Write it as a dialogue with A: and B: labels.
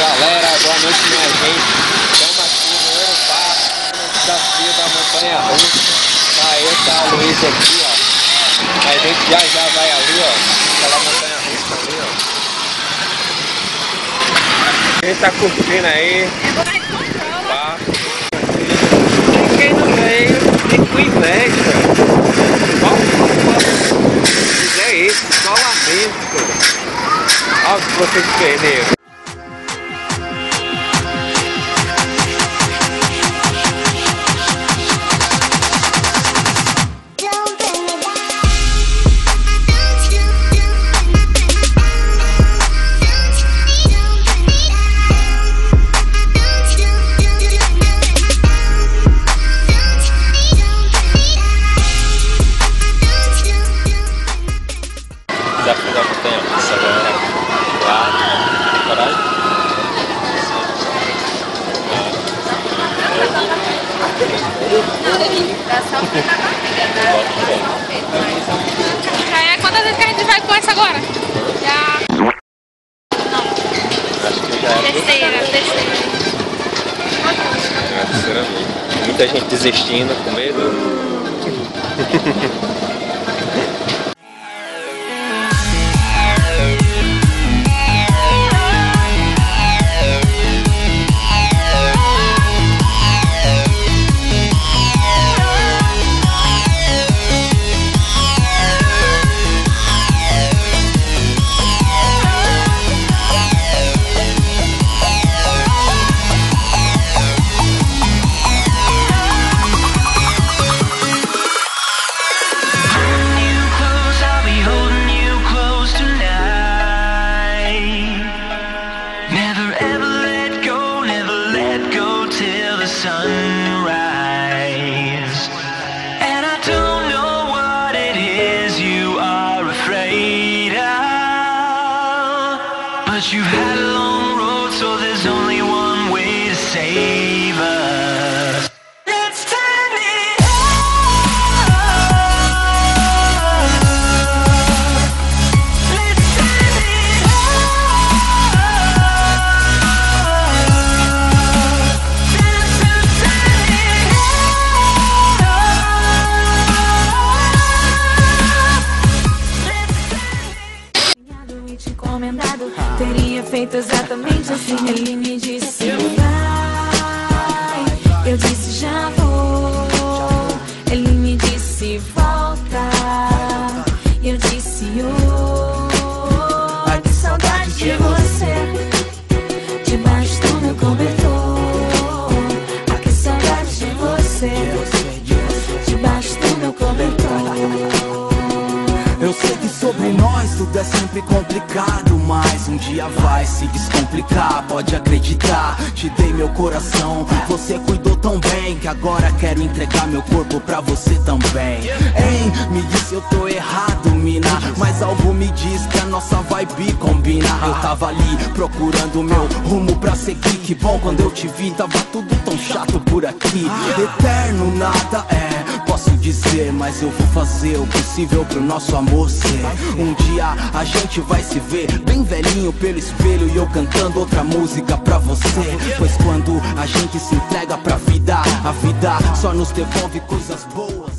A: galera, boa noite minha gente. Estamos aqui no Europark, no desafio da montanha russa. Tá eu, tá o Luiz aqui, ó. A gente já vai ali, ó. Aquela montanha russa ali, ó. A gente tá curtindo aí. Tá. Quem não veio, fica com inveja. Mas é isso, só lamento. Olha o que vocês perderam. Desafio da montanha russa, galera. Lá, coragem.
B: Quantas vezes que a gente vai com essa agora? Já. Não.
A: Acho que já é
B: terceira.
A: É a terceira vez. Muita gente desistindo, com medo.
C: Sunrise, and I don't know what it is you are afraid of, but you've had a long road, so there's only one way to save us. Let's turn it up. Let's turn it
D: teria feito exatamente assim. Ele me disse vai, eu disse já vou. Ele me disse volta, eu disse oh, que saudade de você, debaixo do meu cobertor. Ah, que saudade de você, debaixo do meu cobertor.
E: Eu sei que sobre nós tudo é sempre complicado, mas um dia vai se descomplicar, pode acreditar. Te dei meu coração, você cuidou tão bem, que agora quero entregar meu corpo pra você também. Hein, me disse eu tô errado, mina, mas algo me diz que a nossa vibe combina. Eu tava ali procurando meu rumo pra seguir, que bom quando eu te vi, tava tudo tão chato por aqui. Eterno nada é, posso dizer, mas eu vou fazer o possível pro nosso amor ser. Um dia a gente vai se ver bem velhinho pelo espelho e eu cantando outra música pra você. Pois quando a gente se entrega pra vida, a vida só nos devolve coisas boas.